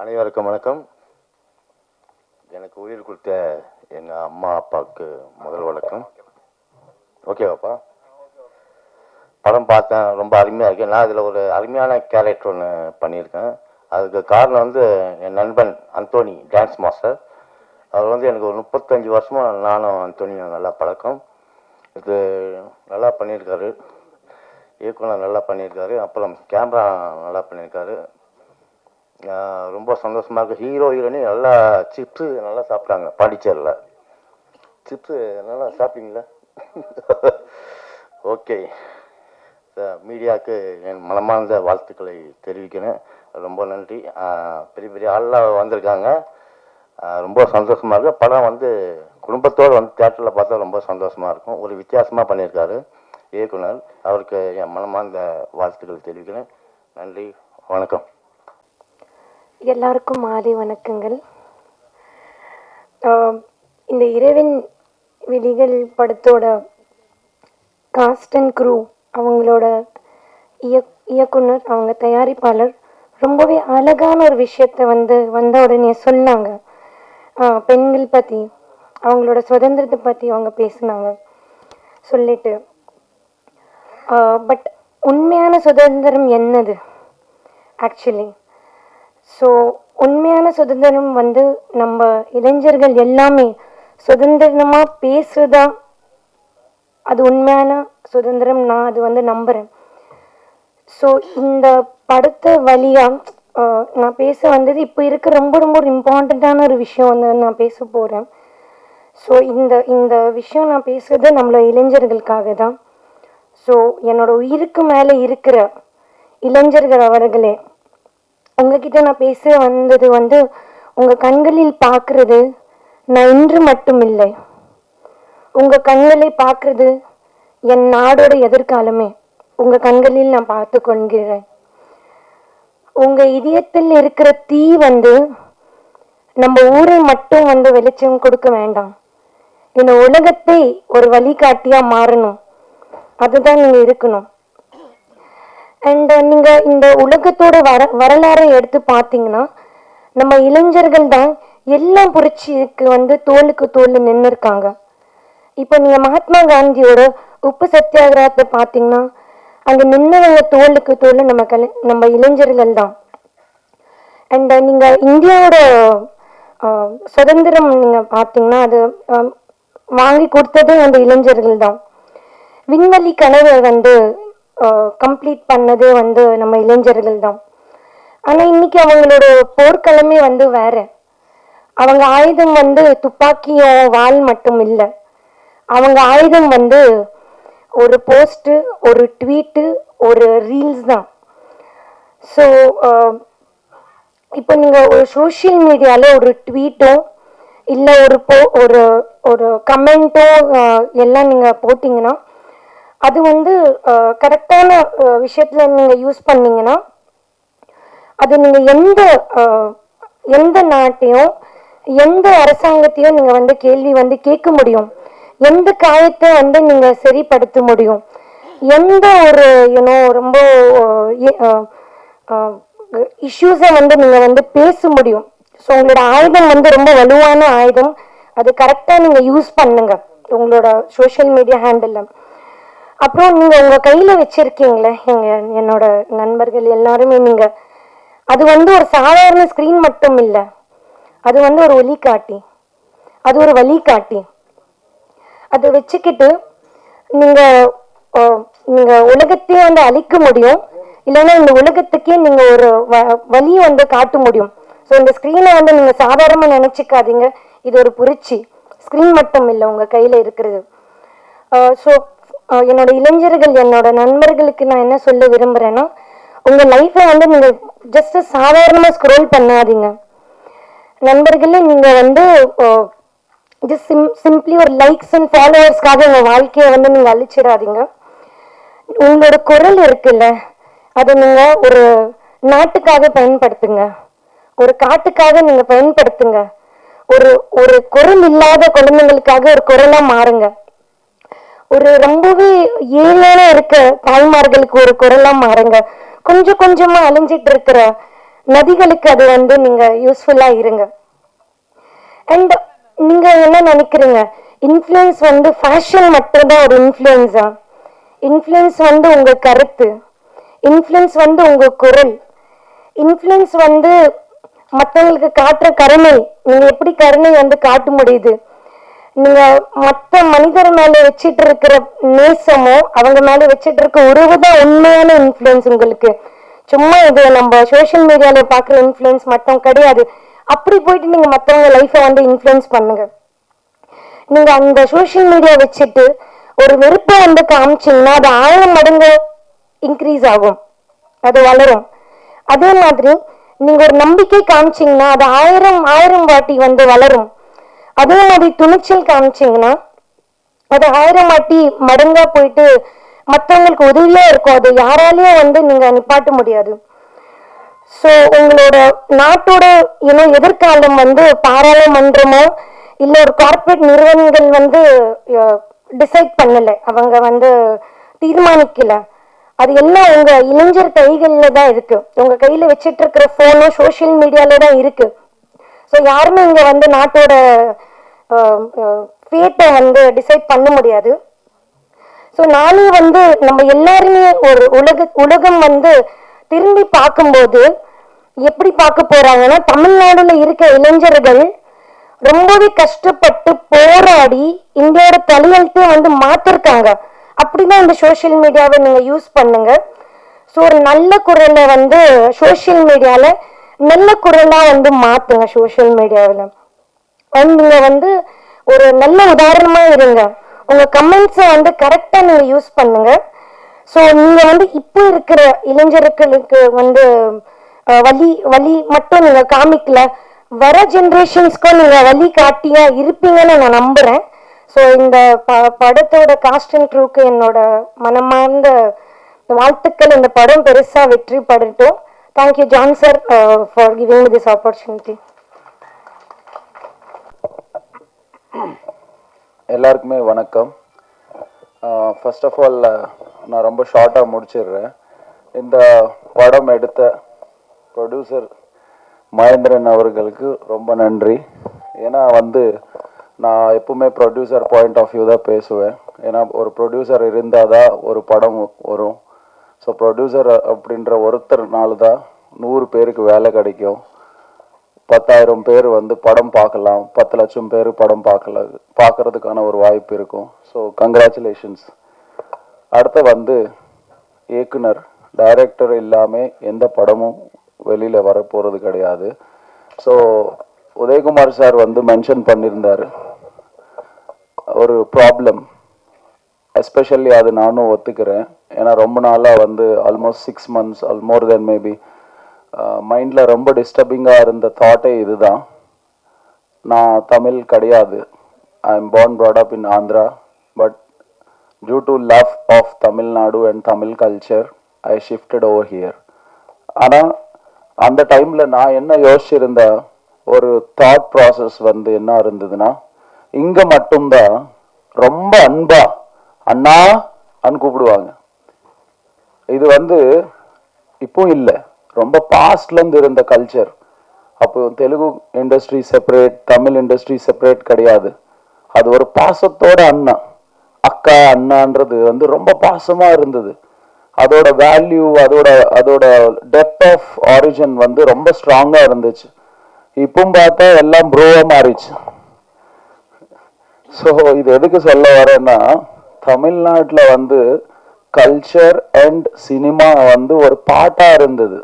அனைவருக்கும் வணக்கம். எனக்கு உயிர் கொடுத்த எங்கள் அம்மா அப்பாவுக்கு முதல் வணக்கம். ஓகேவாப்பா? படம் பார்த்தேன், ரொம்ப அருமையாக இருக்கேன். நான் இதில் ஒரு அருமையான கேரக்டர் ஒன்று பண்ணியிருக்கேன். அதுக்கு காரணம் வந்து என் நண்பன் அந்தோனி, டான்ஸ் மாஸ்டர். அவர் வந்து எனக்கு ஒரு 35 வருஷமாக நானும் அந்தோனியும் நல்லா பழக்கம். இது நல்லா பண்ணியிருக்காரு, இயக்குனர் நல்லா பண்ணியிருக்காரு, அப்புறம் கேமரா நல்லா பண்ணியிருக்காரு. ரொம்ப சந்தோஷமாக இருக்குது. ஹீரோ ஹீரோனி நல்லா சிப்ஸு நல்லா சாப்பிட்டாங்க. பாண்டிச்சேரியில் சிப்ஸு நல்லா சாப்பிட்டீங்களா? ஓகே. மீடியாவுக்கு என் மனமார்ந்த வாழ்த்துக்களை தெரிவிக்கிறேன். ரொம்ப நன்றி. பெரிய பெரிய ஆள்லாம் வந்திருக்காங்க. ரொம்ப சந்தோஷமாக இருக்குது. படம் வந்து குடும்பத்தோடு வந்து தேட்டரில் பார்த்தா ரொம்ப சந்தோஷமாக இருக்கும். ஒரு வித்தியாசமாக பண்ணியிருக்காரு இயக்குனர். அவருக்கு என் மனமார்ந்த வாழ்த்துக்களை தெரிவிக்கிறேன். நன்றி, வணக்கம். எல்லாருக்கும் மாலை வணக்கங்கள். இந்த இரவின் விழிகள் படத்தோட காஸ்ட் அண்ட் க்ரூ, அவங்களோட இயக்குனர், அவங்க தயாரிப்பாளர் ரொம்பவே அழகான ஒரு விஷயத்தை வந்த உடனே சொன்னாங்க. பெண்கள் பற்றி, அவங்களோட சுதந்திரத்தை பற்றி அவங்க பேசினாங்க. சொல்லிட்டு பட் உண்மையான சுதந்திரம் என்னது ஆக்சுவலி? ஸோ உண்மையான சுதந்திரம் வந்து நம்ம இளைஞர்கள் எல்லாமே சுதந்திரமாக பேசுதா, அது உண்மையான சுதந்திரம். நான் அது வந்து நம்புகிறேன். ஸோ இந்த படத்தை வழியாக நான் பேச வந்தது இப்போ இருக்க ரொம்ப ரொம்ப ஒரு இம்பார்ட்டண்ட்டான ஒரு விஷயம் வந்து நான் பேச போகிறேன். ஸோ இந்த விஷயம் நான் பேசுகிறது நம்மளோட இளைஞர்களுக்காக தான். ஸோ என்னோட உயிருக்கு மேலே இருக்கிற இளைஞர்கள் அவர்களே, உங்ககிட்ட நான் பேச வந்தது வந்து உங்கள் கண்களில் பார்க்கறது நான் இன்று மட்டும் இல்லை, உங்கள் கண்களை பார்க்கறது என் நாடோட எதிர்காலமே உங்கள் கண்களில் நான் பார்த்து கொள்கிறேன். உங்கள் இதயத்தில் இருக்கிற தீ வந்து நம்ம ஊரை மட்டும் வந்து வெளிச்சம் கொடுக்க வேண்டாம், இந்த உலகத்தை ஒரு வழிகாட்டியாக மாறணும். அதுதான் நீங்கள் இருக்கணும். அண்ட் நீங்கள் இந்த உலகத்தோட வரலாறை எடுத்து பார்த்தீங்கன்னா நம்ம இளைஞர்கள் தான் எல்லாம் புரட்சிக்கு வந்து தோளுக்கு தோல் நின்று இருக்காங்க. இப்போ நீங்கள் மகாத்மா காந்தியோட உப்பு சத்தியாகிரகத்தை பார்த்தீங்கன்னா அங்கே நின்னவங்க தோளுக்கு தோல் நம்ம இளைஞர்கள் தான். அண்ட் நீங்கள் இந்தியாவோட சுதந்திரம் நீங்கள் பார்த்தீங்கன்னா அது வாங்கி கொடுத்ததும் அந்த இளைஞர்கள் தான். விண்வெளி கனவை வந்து கம்ப்ளீட் பண்ணது வந்து நம்ம இளைஞர்கள் தான். ஆனால் இன்னைக்கு அவங்களோட போர்க்களமே வந்து வேற. அவங்க ஆயுதம் வந்து துப்பாக்கியும் வாள் மட்டும் இல்லை, அவங்க ஆயுதம் வந்து ஒரு போஸ்ட்டு, ஒரு ட்வீட்டு, ஒரு ரீல்ஸ் தான். ஸோ இப்போ நீங்கள் ஒரு சோஷியல் மீடியாவில் ஒரு ட்வீட்டோ இல்லை ஒரு ஒரு கமெண்ட்டோ எல்லாம் நீங்கள் போட்டிங்கன்னா அது வந்து கரெக்டான விஷயத்தில் நீங்கள் யூஸ் பண்ணிங்கன்னா அது நீங்கள் எந்த நாட்டையும் எந்த அரசாங்கத்தையும் நீங்கள் வந்து கேள்வி வந்து கேட்க முடியும், எந்த காயத்தை வந்து நீங்கள் சரிப்படுத்த முடியும், எந்த ஒரு ரொம்ப இஷ்யூஸை வந்து நீங்கள் வந்து பேச முடியும். ஸோ உங்களோட ஆயுதம் வந்து ரொம்ப வலுவான ஆயுதம். அது கரெக்டாக நீங்கள் யூஸ் பண்ணுங்க உங்களோட சோஷியல் மீடியா ஹேண்டில். அப்புறம் நீங்கள் உங்கள் கையில் வச்சுருக்கீங்களே என்னோட நண்பர்கள் எல்லாருமே, நீங்கள் அது வந்து ஒரு சாதாரண ஸ்க்ரீன் மட்டும் இல்லை, அது வந்து ஒரு ஒளிகாட்டி, அது ஒரு வழிகாட்டி. அதை வச்சுக்கிட்டு நீங்கள் உலகத்தையே வந்து அழிக்க முடியும், இல்லைன்னா இந்த உலகத்துக்கே நீங்கள் ஒரு வழியை வந்து காட்ட முடியும். ஸோ இந்த ஸ்க்ரீனை வந்து நீங்கள் சாதாரணமாக நினச்சிக்காதீங்க, இது ஒரு புரட்சி. ஸ்க்ரீன் மட்டும் இல்லை உங்கள் கையில் இருக்கிறது. ஸோ என்னோட இளைஞர்கள், என்னோட நண்பர்களுக்கு நான் என்ன சொல்ல விரும்புகிறேன்னா, உங்கள் லைஃப்பை வந்து நீங்கள் ஜஸ்ட்டு சாதாரணமாக ஸ்க்ரோல் பண்ணாதீங்க நண்பர்களே. நீங்கள் வந்து ஜஸ்ட் சிம்பிளி ஒரு லைக்ஸ் அண்ட் ஃபாலோவர்ஸ்க்காக உங்கள் வாழ்க்கையை வந்து நீங்கள் அழிச்சிடாதீங்க. உங்களோட குரல் இருக்குல்ல, அதை நீங்கள் ஒரு நாட்டுக்காக பயன்படுத்துங்க, ஒரு காட்டுக்காக நீங்கள் பயன்படுத்துங்க. ஒரு குரல் இல்லாத குழந்தைங்களுக்காக ஒரு குரலாக மாறுங்க. ஒரு ரொம்பவே ஏழையான இருக்க தாய்மார்களுக்கு ஒரு குரலா மாறுங்க. கொஞ்சம் கொஞ்சமா அழிஞ்சிட்டு இருக்கிற நதிகளுக்கு அது வந்து நீங்க யூஸ்ஃபுல்லா இருங்க. அண்ட் நீங்க என்ன நினைக்கிறீங்க, இன்ஃப்ளூயன்ஸ் வந்து ஃபேஷன் மட்டும்தான் ஒரு இன்ஃப்ளூயன்ஸா? இன்ஃப்ளூயன்ஸ் வந்து உங்க கருத்து, இன்ஃப்ளூயன்ஸ் வந்து உங்க குரல், இன்ஃப்ளூயன்ஸ் வந்து மற்றவங்களுக்கு காட்டுற கருணை. நீங்க எப்படி கருணை வந்து காட்ட முடியுது? நீங்க மற்ற மனிதர் மேல வச்சிட்டு இருக்கிற நேசமோ அவங்க மேல வச்சிட்டு இருக்க உறவு தான் உண்மையான இன்ஃப்ளூயன்ஸ் உங்களுக்கு. சும்மா இது நம்ம சோஷியல் மீடியால பாக்குற இன்ஃப்ளூயன்ஸ் மட்டும் கிடையாது. அப்படி போயிட்டு நீங்க மற்றவங்க லைஃபை வந்து இன்ஃப்ளூயன்ஸ் பண்ணுங்க. நீங்க அந்த சோஷியல் மீடியா வச்சுட்டு ஒரு வெறுப்பை வந்து காமிச்சீங்கன்னா அது 1000 மடங்கு இன்க்ரீஸ் ஆகும், அது வளரும். அதே மாதிரி நீங்க ஒரு நம்பிக்கை காமிச்சீங்கன்னா அது 1000 வாட்டி வந்து வளரும். அதே மாதிரி துணிச்சல் காமிச்சீங்கன்னா அது 1000 வாட்டி மடங்கா போயிட்டு மற்றவங்களுக்கு உதவியா இருக்கும். அது யாராலையும் வந்து நீங்க நிப்பாட்ட முடியாது. ஸோ உங்களோட நாட்டோட எதிர்காலம் வந்து பாராளுமன்றமோ இல்லை ஒரு கார்பரேட் நிறுவனங்கள் வந்து டிசைட் பண்ணலை, அவங்க வந்து தீர்மானிக்கல. அது எல்லாம் உங்க இளைஞர் கைகளில் தான் இருக்கு. உங்க கையில வச்சிட்டு இருக்கிற போனும் சோஷியல் மீடியால தான் இருக்கு. ஸோ யாருமே இங்க வந்து நாட்டோட ஃபேட்டை வந்து டிசைட் பண்ண முடியாது. ஸோ நானே வந்து நம்ம எல்லாருமே ஒரு உலகம் வந்து திரும்பி பார்க்கும்போது எப்படி பார்க்க போறாங்கன்னா, தமிழ்நாடுல இருக்க இளைஞர்கள் ரொம்பவே கஷ்டப்பட்டு போராடி இந்தியாவோட தலையெழுத்தே வந்து மாத்திருக்காங்க. அப்படிதான் இந்த சோஷியல் மீடியாவை நீங்க யூஸ் பண்ணுங்க. ஸோ ஒரு நல்ல குரலை வந்து சோஷியல் மீடியால நல்ல குரலா வந்து மாத்துங்க சோஷியல் மீடியாவில். நீங்க வந்து ஒரு நல்ல உதாரணமா இருங்க. உங்க கமெண்ட்ஸை வந்து கரெக்டா நீங்க யூஸ் பண்ணுங்க. ஸோ நீங்க வந்து இப்போ இருக்கிற இளைஞர்களுக்கு வந்து வழி மட்டும் நீங்க காமிக்கல, வர ஜென்ரேஷன்ஸ்க்கும் நீங்க வழி காட்டியா இருப்பீங்கன்னு நான் நம்புறேன். ஸோ இந்த படத்தோட காஸ்ட் அண்ட் க்ரூக்கு என்னோட மனமார்ந்த வாழ்த்துக்கள். இந்த படம் பெருசா வெற்றி படட்டும். Thank you John sir for giving me this opportunity. எல்லாருக்குமே வணக்கம். ஃபர்ஸ்ட் ஆஃப் ஆல் நான் ரொம்ப ஷார்ட்டாக முடிச்சிடுறேன். இந்த படம் எடுத்த ப்ரொடியூசர் மகேந்திரன் அவர்களுக்கு ரொம்ப நன்றி. ஏன்னா வந்து நான் எப்பவுமே ப்ரொடியூசர் பாயிண்ட் ஆஃப் வியூ தான் பேசுவேன். ஏன்னா ஒரு ப்ரொடியூசர் இருந்தால் தான் ஒரு படம் வரும். ஸோ ப்ரொடியூசர் அப்படின்ற ஒருத்தர்னால தான் 100 பேருக்கு வேலை கிடைக்கும், 10,000 பேர் வந்து படம் பார்க்கலாம், 10 லட்சம் பேர் படம் பார்க்கறதுக்கான ஒரு வாய்ப்பு இருக்கும். So congratulations. அடுத்து வந்து இயக்குனர் டைரக்டர் இல்லாமல் எந்த படமும் வெளியில் வரப்போகிறது கிடையாது. ஸோ உதயகுமார் சார் வந்து மென்ஷன் பண்ணியிருந்தார் ஒரு ப்ராப்ளம், எஸ்பெஷல்லி அது நானும் ஒத்துக்கிறேன். ஏன்னா ரொம்ப நாளாக வந்து ஆல்மோஸ்ட் 6 months ஆல் மோர் தென் மேபி மைண்டில் ரொம்ப டிஸ்டர்பிங்காக இருந்த தாட்டே இதுதான். நான் தமிழ் கிடையாது, I am born brought up in Andhra, but due to love of Tamil Nadu and Tamil culture, I shifted over here. ஆனால் அந்த டைமில் நான் என்ன யோசிச்சிருந்த ஒரு தாட் ப்ராசஸ் வந்து என்ன இருந்ததுன்னா, இங்கே மட்டும்தான் ரொம்ப அன்பா அண்ணா அன்னு கூப்பிடுவாங்க. இது வந்து இப்போ இல்லை, ரொம்ப பாஸ்ட்லேருந்து இருந்த கல்ச்சர். அப்போ Telugu industry separate, Tamil industry separate கிடையாது. அது ஒரு பாசத்தோட அண்ணா அக்கா அண்ணான்றது வந்து ரொம்ப பாசமாக இருந்தது. அதோட வேல்யூ, அதோட டெப்த் ஆஃப் ஆரிஜின் வந்து ரொம்ப ஸ்ட்ராங்காக இருந்துச்சு. இப்பவும் பார்த்தா எல்லாம் ப்ரோவாக மாறிச்சு. ஸோ இது எதுக்கு சொல்ல வரேன்னா, தமிழ்நாட்டில் வந்து கல்ச்சர் அண்ட் சினிமா வந்து ஒரு பாட்டாக இருந்தது.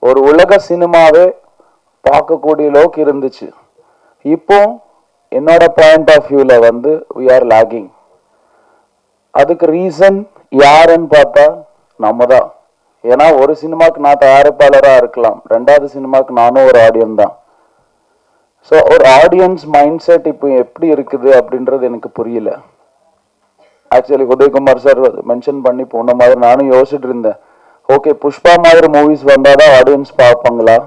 ஒரு உலக சினிமாவே பார்க்கக்கூடிய அளவுக்கு இருந்துச்சு. இப்போ என்னோட பாயிண்ட் ஆஃப் வியூவில் வந்து we are lagging. அதுக்கு ரீசன் யாருன்னு பார்த்தா நம்ம தான். ஏன்னா ஒரு சினிமாவுக்கு நான் தயாரிப்பாளராக இருக்கலாம், 2வது சினிமாவுக்கு நானும் ஒரு ஆடியன்ஸ் தான். ஸோ ஒரு ஆடியன்ஸ் மைண்ட் செட் இப்போ எப்படி இருக்குது அப்படின்றது எனக்கு புரியல. ஆக்சுவலி உதயகுமார் சார் மென்ஷன் பண்ணி போன மாதிரி நானும் யோசிச்சுட்டு இருந்தேன். ஓகே, புஷ்பா மாதிரி மூவிஸ் வந்தால் தான் ஆடியன்ஸ் பார்ப்பாங்களா,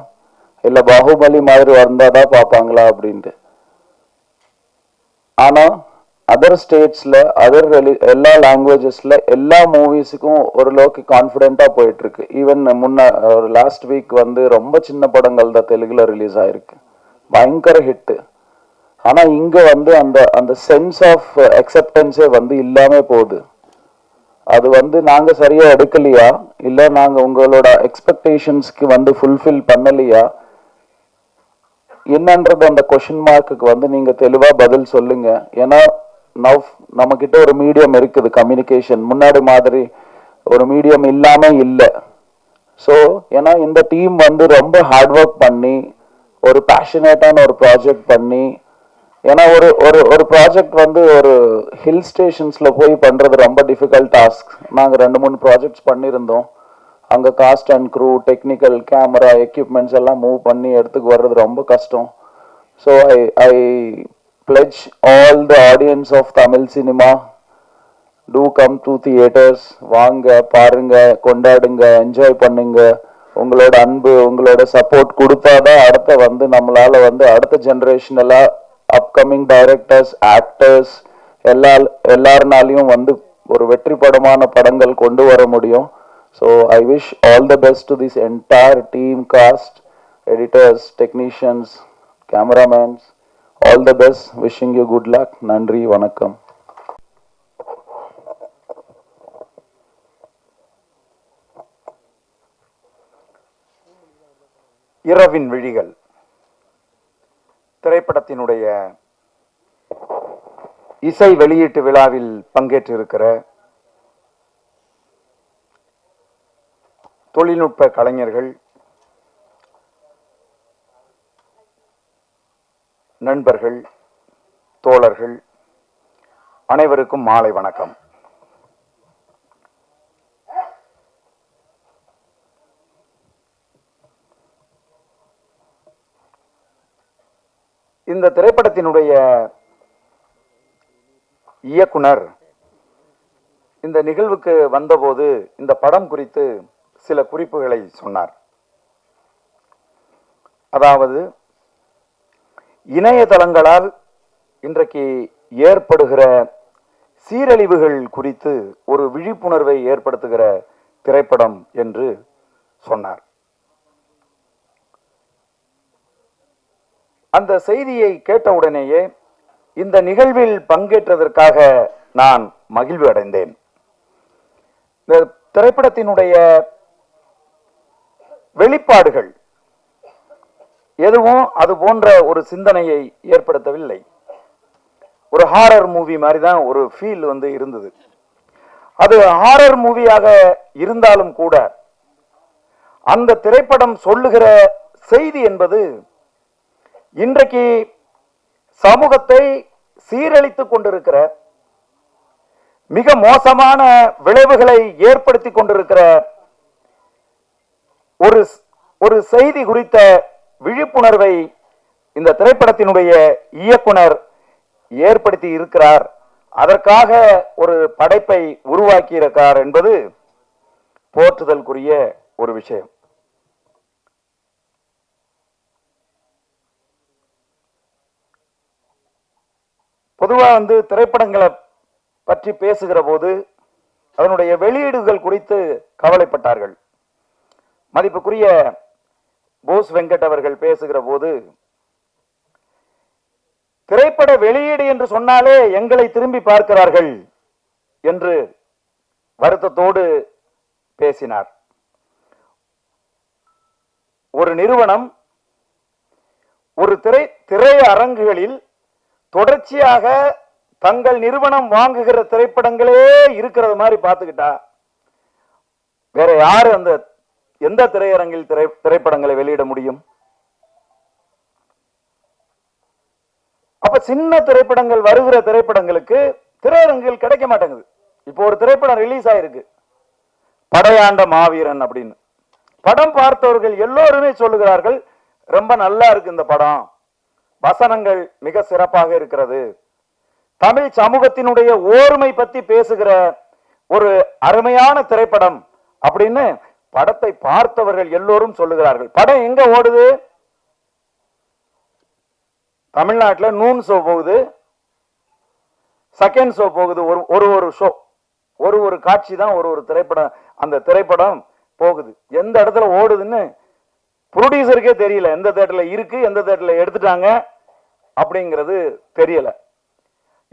இல்லை பாகுபலி மாதிரி வந்தால் தான் பார்ப்பாங்களா அப்படின்ட்டு. ஆனால் அதர் ஸ்டேட்ஸ்ல எல்லா லாங்குவேஜஸ்ல எல்லா மூவிஸுக்கும் ஓரளவுக்கு கான்ஃபிடென்ட்டா போயிட்டு இருக்கு. ஈவன் ஒரு லாஸ்ட் வீக் வந்து ரொம்ப சின்ன படங்கள் தான் தெலுங்குல ரிலீஸ் ஆயிருக்கு, பயங்கர ஹிட். ஆனா இங்க வந்து அந்த அந்த சென்ஸ் ஆஃப் அக்செப்டன்ஸே வந்து இல்லாம போகுது. அது வந்து நாங்க சரியா எடுக்கலையா, இல்ல நாங்க உங்களோட எக்ஸ்பெக்டேஷன்ஸ்க்கு வந்து ஃபுல்ஃபில் பண்ணலையா என்னன்றது அந்த கொஸ்டின் மார்க்குக்கு வந்து நீங்க தெளிவா பதில் சொல்லுங்க. ஏன்னா நம்ம கிட்ட ஒரு மீடியம் இருக்குது, கம்யூனிகேஷன் முன்னாடி மாதிரி ஒரு மீடியம் இல்லாம இல்லை. ஸோ ஏன்னா இந்த டீம் வந்து ரொம்ப ஹார்ட் ஒர்க் பண்ணி ஒரு பேஷனேட்டான ஒரு ப்ராஜெக்ட் பண்ணி, ஏன்னா ஒரு ஒரு ஒரு ப்ராஜெக்ட் வந்து ஒரு ஹில் ஸ்டேஷன்ஸ்ல போய் பண்றது ரொம்ப டிஃபிகல்ட் டாஸ்க். நாங்க 2-3 ப்ராஜெக்ட்ஸ் பண்ணியிருந்தோம். அங்க cast and crew, technical, camera, equipments எல்லாம் மூவ் பண்ணி எடுத்துக்கு வர்றது ரொம்ப கஷ்டம். So I pledge all the audience of Tamil cinema, do come to theaters, வாங்க, பாருங்க, கொண்டாடுங்க, என்ஜாய் பண்ணுங்க. உங்களோட அன்பு, உங்களோட சப்போர்ட் கொடுத்தாதான் அடுத்த வந்து நம்மளால வந்து அடுத்த ஜெனரேஷன் எல்லாம் அப்கமிங் டைரக்டர்ஸ், ஆக்டர்ஸ் எல்லாருனாலையும் வந்து ஒரு வெற்றி படமான படங்கள் கொண்டு வர முடியும். So I wish all the best to this entire team, cost, editors, technicians, cameramen. All the best, wishing you good luck. நன்றி, வணக்கம். இரவின் விழிகள் திரைப்படத்தினுடைய இசை வெளியீட்டு விழாவில் பங்கேற்றிருக்கிற தொழில்நுட்ப கலைஞர்கள், நண்பர்கள், தோழர்கள் அனைவருக்கும் மாலை வணக்கம். இந்த திரைப்படத்தினுடைய இயக்குனர் இந்த நிகழ்வுக்கு வந்தபோது இந்த படம் குறித்து சில குறிப்புகளை சொன்னார். அதாவது இணையதளங்களால் இன்றைக்கு ஏற்படுகிற சீரழிவுகள் குறித்து ஒரு விழிப்புணர்வை ஏற்படுத்துகிற திரைப்படம் என்று சொன்னார். அந்த செய்தியை கேட்டவுடனேயே இந்த நிகழ்வில் பங்கேற்றதற்காக நான் மகிழ்வு அடைந்தேன். இந்த திரைப்படத்தினுடைய வெளிப்பாடுகள் எதுவும் அது போன்ற ஒரு சிந்தனையை ஏற்படுத்தவில்லை. ஒரு ஹாரர் மூவி மாதிரி தான் ஒரு ஃபீல் வந்து இருந்தது. அது ஹாரர் மூவியாக இருந்தாலும் கூட அந்த திரைப்படம் சொல்லுகிற செய்தி என்பது இன்றைக்கு சமூகத்தை சீரழித்துக் கொண்டிருக்கிற, மிக மோசமான விளைவுகளை ஏற்படுத்தி கொண்டிருக்கிற ஒரு செய்தி குறித்த விழிப்புணர்வை இந்த திரைப்படத்தினுடைய இயக்குனர் ஏற்படுத்தி இருக்கிறார். அதற்காக ஒரு படைப்பை உருவாக்கி இருக்கிறார் என்பது போற்றுதலுக்குரிய ஒரு விஷயம். பொதுவா வந்து திரைப்படங்களை பற்றி பேசுகிற போது அதனுடைய வெளியீடுகள் குறித்து கவலைப்பட்டார்கள். மதிப்புக்குரிய போஸ் வெங்கட் அவர்கள் பேசுகிற போது, திரைப்பட வெளியீடு என்று சொன்னாலே எங்களை திரும்பி பார்க்கிறார்கள் என்று வருத்தத்தோடு பேசினார். ஒரு நிறுவனம் ஒரு திரையரங்குகளில் தொடர்ச்சியாக தங்கள் நிறுவனம் வாங்குகிற திரைப்படங்களே இருக்கிறது மாதிரி பார்த்துக்கிட்டா வேற யாரு அந்த எந்த திரையரங்கில் திரைப்படங்களை வெளியிட முடியும்? அப்ப சின்ன திரைப்படங்கள் வருகிற திரைப்படங்களுக்கு திரையரங்கில் கிடைக்க மாட்டேங்குது. இப்போ ஒரு திரைப்படம் ரிலீஸ் ஆயிருக்கு, படையாண்ட மாவீரன் அப்படின்னு. படம் பார்த்தவர்கள் எல்லோருமே சொல்லுகிறார்கள், ரொம்ப நல்லா இருக்கு இந்த படம், வசனங்கள் மிக சிறப்பாக இருக்கிறது, தமிழ் சமூகத்தினுடைய ஓர்மை பத்தி பேசுகிற ஒரு அருமையான திரைப்படம் அப்படின்னு படத்தை பார்த்தவர்கள் எல்லோரும் சொல்லுகிறார்கள். படம் எங்க ஓடுது? தமிழ்நாட்டில் நூன் ஷோ போகுது, செகண்ட் ஷோ போகுது, ஒரு ஒரு ஷோ, ஒரு காட்சி தான் ஒரு திரைப்படம். அந்த திரைப்படம் போகுது, எந்த இடத்துல ஓடுதுன்னு ப்ரொடியூசருக்கே தெரியல. எந்த தேட்டர்ல இருக்கு, எந்த தேட்டர்ல எடுத்துட்டாங்க அப்படிங்கிறது தெரியல.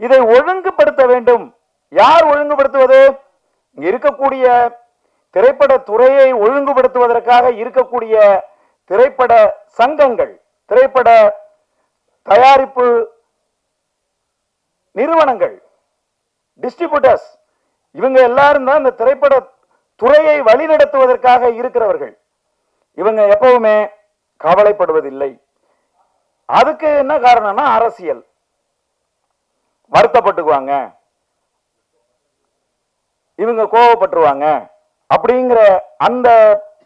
இதை ஒழுங்குபடுத்த வேண்டும். யார் ஒழுங்குபடுத்துவது? இங்க இருக்கக்கூடிய திரைப்பட துறையை ஒழுங்குபடுத்துவதற்காக இருக்கக்கூடிய திரைப்பட சங்கங்கள், திரைப்பட தயாரிப்பு நிறுவனங்கள், டிஸ்ட்ரிபியூட்டர்ஸ், இவங்க எல்லாரும் தான் இந்த திரைப்பட துறையை வழிநடத்துவதற்காக இருக்கிறவர்கள். இவங்க எப்பவுமே கவலைப்படுவதில்லை. அதுக்கு என்ன காரணம்னா அரசியல். வருத்தப்பட்டுக்குவாங்க, இவங்க கோவப்பட்டுருவாங்க அப்படிங்கிற அந்த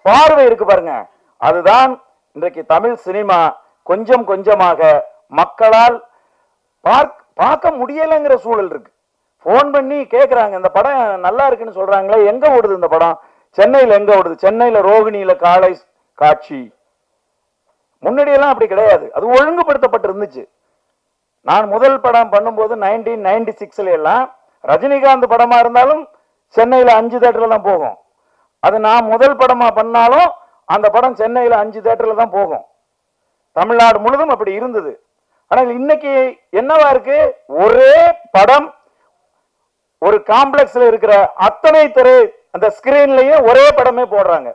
பார்வை இருக்கு பாருங்க. அதுதான் இன்றைக்கு தமிழ் சினிமா கொஞ்சம் கொஞ்சமாக மக்களால் பார்க்க முடியலைங்கிற சூழல் இருக்கு. போன் பண்ணி கேட்குறாங்க, இந்த படம் நல்லா இருக்குன்னு சொல்றாங்களே, எங்க ஓடுது இந்த படம்? சென்னையில் எங்க ஓடுது? சென்னையில ரோகிணியில காலை காட்சி. முன்னாடியெல்லாம் அப்படி கிடையாது, அது ஒழுங்குபடுத்தப்பட்டு இருந்துச்சு. நான் முதல் படம் பண்ணும்போது 1996 எல்லாம் ரஜினிகாந்த் படமா இருந்தாலும் சென்னையில 5 தேட்டர்ல தான் போகும். அது நான் முதல் படமா பண்ணாலும் அந்த படம் சென்னையில 5 தேட்டர்ல தான் போகும். தமிழ்நாடு முழுதும் அப்படி இருந்தது. ஆனால் இன்னைக்கு என்னவா இருக்கு? ஒரே படம் ஒரு காம்ப்ளெக்ஸ்ல இருக்கிற அத்தனை அந்த ஸ்கிரீன்லயும் ஒரே படமே போடுறாங்க.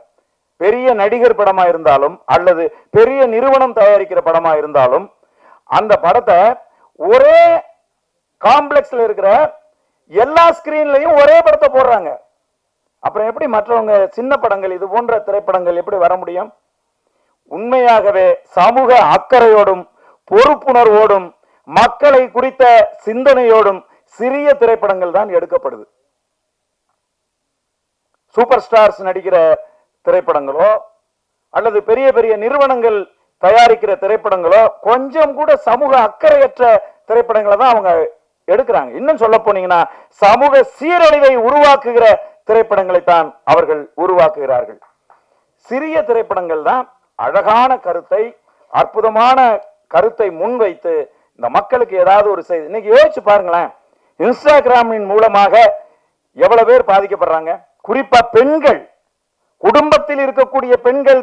பெரிய நடிகர் படமா இருந்தாலும் அல்லது பெரிய நிறுவனம் தயாரிக்கிற படமா இருந்தாலும் அந்த படத்தை ஒரே காம்ப்ளெக்ஸ்ல இருக்கிற எல்லா ஸ்கிரீன்லயும் ஒரே படத்தை போடுறாங்க. அப்புறம் எப்படி மற்றவங்க சின்ன படங்கள், இது போன்ற திரைப்படங்கள் எப்படி வர முடியும்? உண்மையாகவே சமூக அக்கறையோடும் பொறுப்புணர்வோடும் மக்களை குறித்த சிந்தனையோடும் சிறிய திரைப்படங்கள் தான் எடுக்கப்படுது. சூப்பர் ஸ்டார்ஸ் நடிக்கிற திரைப்படங்களோ அல்லது பெரிய பெரிய நிறுவனங்கள் தயாரிக்கிற திரைப்படங்களோ கொஞ்சம் கூட சமூக அக்கறையற்ற திரைப்படங்களை தான் அவங்க எடுக்கிறாங்க. இன்னும் சொல்ல போனீங்கன்னா சமூக சீரழிவை உருவாக்குகிற திரைப்படங்களை தான் அவர்கள் உருவாக்குகிறார்கள். சிறிய திரைப்படங்கள் தான் அழகான கருத்தை, அற்புதமான கருத்தை முன்வைத்து இந்த மக்களுக்கு ஏதாவது ஒரு செய்தி. இன்னைக்கு யோசிச்சு பாருங்களேன், இன்ஸ்டாகிராமின் மூலமாக எவ்வளவு பேர் பாதிக்கப்படுறாங்க. குறிப்பா பெண்கள், குடும்பத்தில் இருக்கக்கூடிய பெண்கள்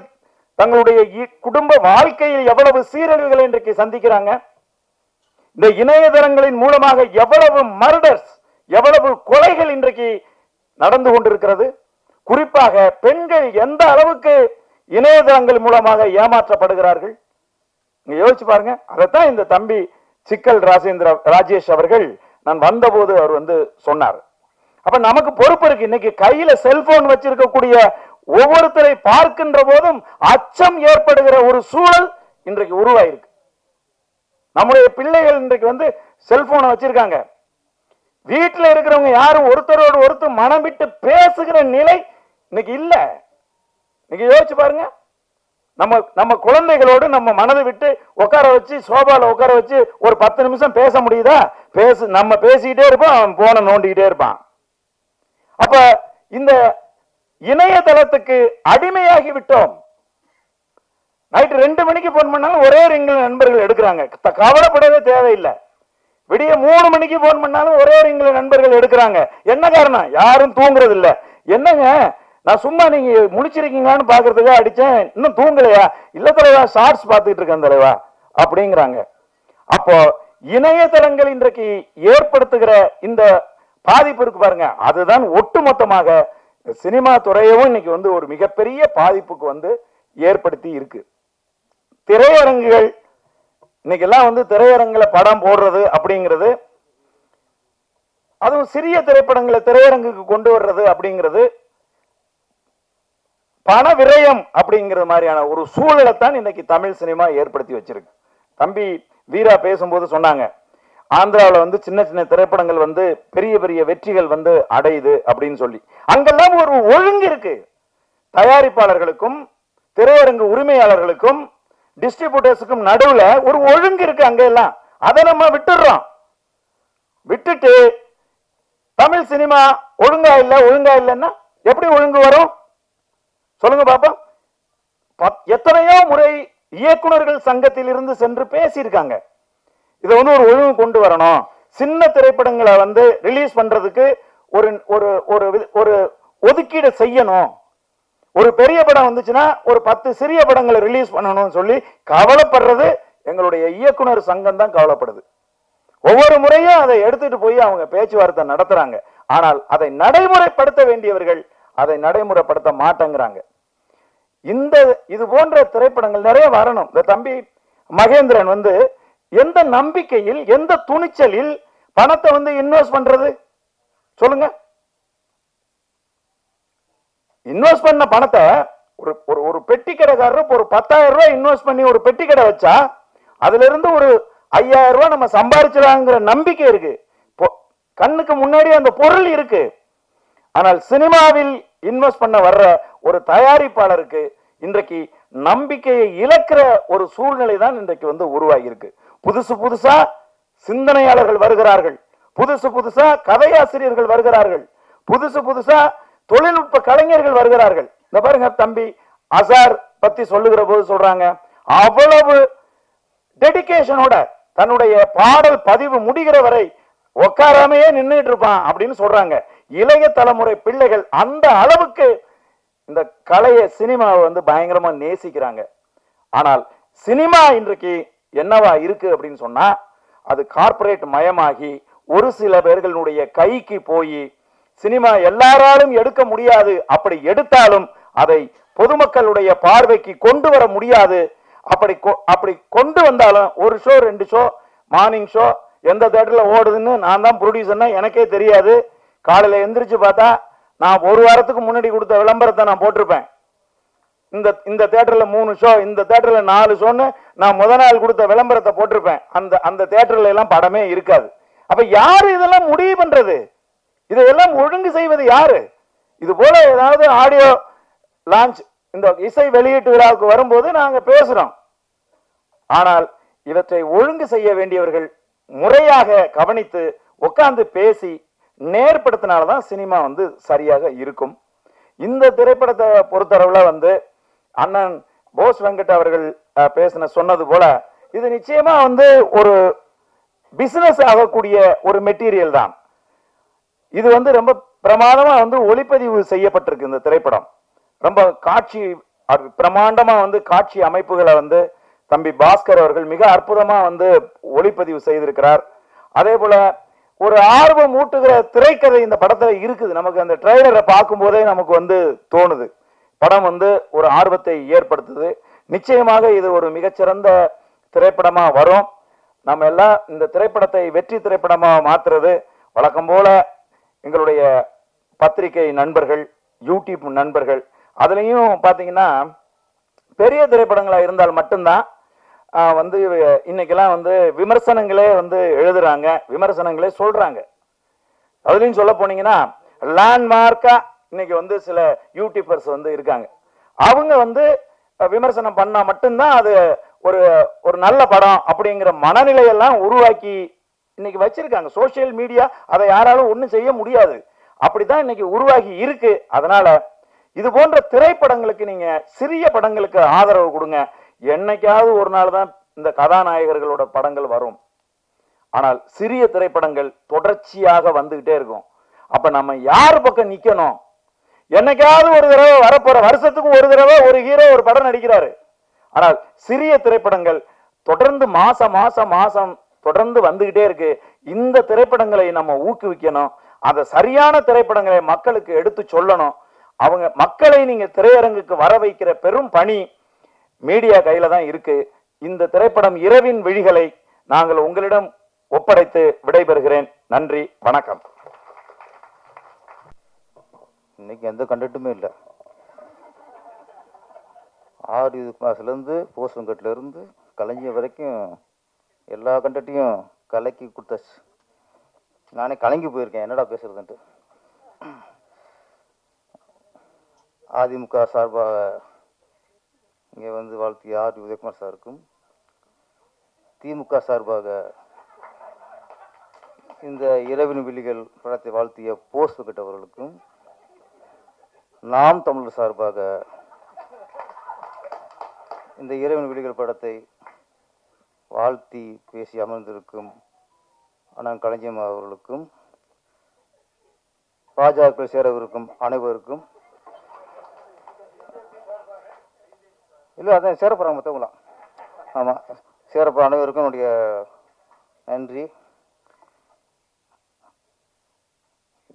தங்களுடைய குடும்ப வாழ்க்கையில் எவ்வளவு சீரழிவுகளை இன்றைக்கு சந்திக்கிறாங்க. இந்த இணையதளங்களின் மூலமாக எவ்வளவு மர்டர்ஸ், எவ்வளவு கொலைகள் இன்றைக்கு நடந்து கொண்டிருக்கிறது. குறிப்பாக பெண்கள் எந்த அளவுக்கு இணையதளங்கள் மூலமாக ஏமாற்றப்படுகிறார்கள் நீங்க யோசிச்சு பாருங்க. அதைத்தான் இந்த தம்பி சிக்கல் ராஜேஷ் அவர்கள் நான் வந்தபோது அவர் சொன்னார். அப்ப நமக்கு பொறுப்பு இருக்கு. இன்னைக்கு கையில செல்போன் வச்சிருக்கக்கூடிய ஒவ்வொருத்தரை பார்க்கின்ற போதும் அச்சம் ஏற்படுகிற ஒரு சூழல் இன்றைக்கு உருவாயிருக்கு. நம்முடைய பிள்ளைகள் இன்றைக்கு செல்போனை வச்சிருக்காங்க. வீட்டில் இருக்கிறவங்க யாரும் ஒருத்தரோடு ஒருத்தர் மனம் விட்டு பேசுகிற நிலை இன்னைக்கு இல்ல. இன்னைக்கு யோசிச்சு பாருங்க, நம்ம குழந்தைகளோடு நம்ம மனதை விட்டு உட்கார வச்சு சோபால உட்கார வச்சு ஒரு 10 நிமிஷம் பேச முடியுதா? நம்ம பேசிக்கிட்டே இருப்போம், அவன் போனை நோண்டிக்கிட்டே இருப்பான். அப்ப இந்த இணையதளத்துக்கு அடிமையாகி விட்டோம். நைட்டு 2 மணிக்கு போன் பண்ணாலும் ஒரே ரிங்கில் நண்பர்கள் எடுக்கிறாங்க, கவலைப்படவே தேவையில்லை. விடிய 3 மணிக்கு போன் பண்ணாலும் ஒரே ரிங்கில் நண்பர்கள் எடுக்கிறாங்க. என்ன காரணம்? யாரும் தூங்குறது இல்ல. என்னங்க, நான் சும்மா நீங்க முடிச்சிருக்கீங்கன்னு பாக்குறதுக்காக அடிச்சேன், இன்னும் தூங்கலையா? இல்ல தலைவா, ஷார்ட்ஸ் பார்த்துட்டு இருக்கேன் தலைவா அப்படிங்கிறாங்க. அப்போ இணையதளங்கள் இன்றைக்கு ஏற்படுத்துகிற இந்த பாதிப்பு இருக்கு பாருங்க, அதுதான் ஒட்டுமொத்தமாக சினிமா துறையவும் இன்னைக்கு ஒரு மிகப்பெரிய பாதிப்புக்கு ஏற்படுத்தி இருக்கு. திரையரங்குகள் இன்னைக்கு எல்லாம் திரையரங்குல படம் போடுறது அப்படிங்கிறது, அதுவும் சிறிய திரைப்படங்களை திரையரங்குக்கு கொண்டு வர்றது அப்படிங்கிறது பண விரயம் அப்படிங்கிற மாதிரியான ஒரு சூழலை தான் இன்னைக்கு தமிழ் சினிமா ஏற்படுத்தி வச்சிருக்கு. தம்பி வீரா பேசும்போது சொன்னாங்க, ஆந்திராவில் சின்ன சின்ன திரைப்படங்கள் பெரிய பெரிய வெற்றிகள் அடையுது அப்படின்னு சொல்லி. அங்கெல்லாம் ஒரு ஒழுங்கு இருக்கு. தயாரிப்பாளர்களுக்கும் திரையரங்கு உரிமையாளர்களுக்கும் டிஸ்ட்ரிபியூட்டர்ஸுக்கும் நடுவுல ஒரு ஒழுங்கு இருக்கு அங்க எல்லாம். அதை நம்ம விட்டுடுறோம். விட்டுட்டு தமிழ் சினிமா ஒழுங்கா இல்லைன்னா எப்படி ஒழுங்கு வரும் சொல்லுங்க பாப்போம். எத்தனையோ முறை இயக்குனர்கள் சங்கத்தில் இருந்து சென்று பேசியிருக்காங்க. இதை ஒரு ஒழுங்கு கொண்டு வரணும், சின்ன திரைப்படங்களை வந்து ரிலீஸ் பண்றதுக்கு ஒரு ஒரு ஒரு ஒரு ஒதுக்கீடு செய்யணும். ஒரு பெரிய படம் வந்துச்சுன்னா ஒரு 10 சிறிய படங்களை ரிலீஸ் பண்ணணும்னு சொல்லி கவலைப்படுறது எங்களுடைய இயக்குனர் சங்கம் தான் கவலைப்படுது. ஒவ்வொரு முறையும் அதை எடுத்துட்டு போய் அவங்க பேச்சுவார்த்தை நடத்துறாங்க. ஆனால் அதை நடைமுறைப்படுத்த வேண்டியவர்கள் அதை நடைமுறைப்படுத்த மாட்டேங்கிறாங்க. இது போன்ற திரைப்படங்கள் நிறைய வரணும். இந்த தம்பி மகேந்திரன் வந்து எந்த நம்பிக்கையில் எந்த துணிச்சலில் பணத்தை வந்து இன்வெஸ்ட் பண்றது சொல்லுங்க. இன்வெஸ்ட் பண்ண பணத்தை ஒரு ஒரு பெட்டி கடைக்காரர் ஒரு 10,000 ரூபாய் இன்வெஸ்ட் பண்ணி ஒரு பெட்டி கடை வச்சா அதுல இருந்து ஒரு 5,000 ரூபாய் நம்ம சம்பாதிச்சிடலாங்கிற நம்பிக்கை இருக்கு. கண்ணுக்கு முன்னாடி அந்த பொருள் இருக்கு. ஆனால் சினிமாவில் இன்வெஸ்ட் பண்ண வர்ற ஒரு தயாரிப்பாளருக்கு இன்றைக்கு நம்பிக்கையை இழக்கிற ஒரு சூழ்நிலை தான் இன்றைக்கு வந்து உருவாகி இருக்கு. புதுசா சிந்தனையாளர்கள் வருகிறார்கள், புதுசா கதையாசிரியர்கள் வருகிறார்கள், புதுசா தொழில்நுட்ப கலைஞர்கள் வருகிறார்கள். இந்த பாருங்க தம்பி அசார் பத்தி சொல்லுகிற போது சொல்றாங்க, அவ்வளவு டெடிகேஷனோட தன்னுடைய பாடல் பதிவு முடிகிற வரை உட்காராமையே நின்றுட்டு இருப்பான் அப்படின்னு சொல்றாங்க. இளைய தலைமுறை பிள்ளைகள் அந்த அளவுக்கு இந்த கலைய சினிமாவை வந்து பயங்கரமா நேசிக்கிறாங்க. ஆனால் சினிமா இன்றைக்கு என்னவா இருக்கு அப்படின்னு சொன்னா அது கார்ப்பரேட் மயமாகி ஒரு சில பேர்களுடைய கைக்கு போய் சினிமா எல்லாராலும் எடுக்க முடியாது. அப்படி எடுத்தாலும் அதை பொதுமக்களுடைய பார்வைக்கு கொண்டு வர முடியாது. அப்படி கொண்டு வந்தாலும் ஒரு ஷோ 2 ஷோ மார்னிங் ஷோ எந்த தேட்டர்ல ஓடுதுன்னு நான் தான் ப்ரொடியூசர்னா எனக்கே தெரியாது. காலையில எந்திரிச்சு பார்த்தா நான் ஒரு வாரத்துக்கு முன்னாடி கொடுத்த விளம்பரத்தை நான் போட்டிருப்பேன். இந்த தேட்டர்ல 3 ஷோ, இந்த தேட்டர்ல 4 ஷோன்னு நான் முத நாள் கொடுத்த விளம்பரத்தை போட்டிருப்பேன். அந்த தேட்டர்ல எல்லாம் படமே இருக்காது. அப்ப யாரு இதெல்லாம் முடிவு பண்றது? இதையெல்லாம் ஒழுங்கு செய்வது யாரு? இது போல ஏதாவது ஆடியோ லான்ச் இந்த இசை வெளியீட்டு விழாவுக்கு வரும்போது நாங்க பேசுறோம். ஆனால் இவற்றை ஒழுங்கு செய்ய வேண்டியவர்கள் முறையாக கவனித்து உட்கார்ந்து பேசி நேர்படுத்தினால்தான் சினிமா வந்து சரியாக இருக்கும். இந்த திரைப்படத்தை பொறுத்தளவுல வந்து அண்ணன் போஸ் வெங்கட் அவர்கள் சொன்னது போல இது நிச்சயமா வந்து ஒரு பிசினஸ் ஆகக்கூடிய ஒரு மெட்டீரியல் தான். இது வந்து ரொம்ப பிரமாதமா வந்து ஒளிப்பதிவு செய்யப்பட்டிருக்கு. இந்த திரைப்படம் ரொம்ப காட்சி பிரமாண்டமா வந்து காட்சி அமைப்புகளை வந்து தம்பி பாஸ்கர் அவர்கள் மிக அற்புதமா வந்து ஒளிப்பதிவு செய்திருக்கிறார். அதே போல ஒரு ஆர்வம் ஊட்டுகிற திரைக்கதை இந்த படத்துல இருக்குது. நமக்கு அந்த ட்ரெய்லரை பார்க்கும் போதே நமக்கு வந்து தோணுது. படம் வந்து ஒரு ஆர்வத்தை ஏற்படுத்துது. நிச்சயமாக இது ஒரு மிகச்சிறந்த திரைப்படமா வரும். நம்ம எல்லாம் இந்த திரைப்படத்தை வெற்றி திரைப்படமா மாத்துறது வழக்கம் போல எங்களுடைய பத்திரிகை நண்பர்கள், யூடியூப் நண்பர்கள், அதுலயும் பாத்தீங்கன்னா பெரிய திரைப்படங்களா இருந்தால் மட்டும்தான் வந்து இன்னைக்கெல்லாம் வந்து விமர்சனங்களே வந்து எழுதுறாங்க, விமர்சனங்களே சொல்றாங்க. அதுலயும் சொல்ல போனீங்கன்னா லேண்ட்மார்க்கா இன்னைக்கு வந்து சில யூடியூபர்ஸ் வந்து இருக்காங்க. அவங்க வந்து விமர்சனம் பண்ணா மட்டும்தான் அது ஒரு ஒரு நல்ல படம் அப்படிங்கிற மனநிலையெல்லாம் உருவாக்கி இன்னைக்கு வச்சிருக்காங்க. சோசியல் மீடியா அதை யாராலும் ஒன்றும் செய்ய முடியாது. அப்படித்தான் இன்னைக்கு உருவாகி இருக்கு. அதனால இது போன்ற திரைப்படங்களுக்கு நீங்க சிறிய படங்களுக்கு ஆதரவு கொடுங்க. என்னைக்காவது ஒரு நாள் தான் இந்த கதாநாயகர்களோட படங்கள் வரும். ஆனால் சிறிய திரைப்படங்கள் தொடர்ச்சியாக வந்துகிட்டே இருக்கும். அப்ப நம்ம யாரு பக்கம் நிக்கணும்? என்னைக்காவது ஒரு தடவை வரப்போற வருஷத்துக்கு ஒரு தடவை ஒரு ஹீரோ ஒரு படம் நடிக்கிறாரு. ஆனால் சிறிய திரைப்படங்கள் தொடர்ந்து மாசம் தொடர்ந்து வந்துகிட்டே இருக்கு. இந்த திரைப்படங்களை நம்ம ஊக்குவிக்கணும். அதை சரியான திரைப்படங்களை மக்களுக்கு எடுத்து சொல்லணும். அவங்க மக்களை நீங்க திரையரங்குக்கு வர வைக்கிற பெரும் பணி மீடியா கையில தான் இருக்கு. இந்த திரைப்படம் இரவின் விழிகளை நாங்கள் உங்களிடம் ஒப்படைத்து விடைபெறுகிறேன். நன்றி, வணக்கம். இன்னைக்கு எந்த கண்டட்டுமே இல்லை. ஆறு மாசிலேருந்து போஸ் வெங்கட்ல இருந்து கலைஞர் வரைக்கும் எல்லா கண்டட்டையும் கலக்கி கொடுத்தாச்சு. நானே கலங்கி போயிருக்கேன் என்னடா பேசுறதுன்ட்டு. அதிமுக சார்பாக இங்கே வந்து வாழ்த்திய ஆர் உதயகுமார் சாருக்கும், திமுக சார்பாக இந்த இரவின் விழிகள் படத்தை வாழ்த்திய போஸ் வெங்கட் அவர்களுக்கும், நாம் தமிழர் சார்பாக இந்த இரவின் விழிகள் படத்தை வாழ்த்தி பேசி அமர்ந்திருக்கும் அண்ணன் களஞ்சியம் அவர்களுக்கும் பாஜக சேரவிருக்கும் அனைவருக்கும் இல்லை அதான் சேரப்போகிறாங்க மற்றவங்களாம். ஆமாம், சேரப்போ அனைவருக்கும் என்னுடைய நன்றி.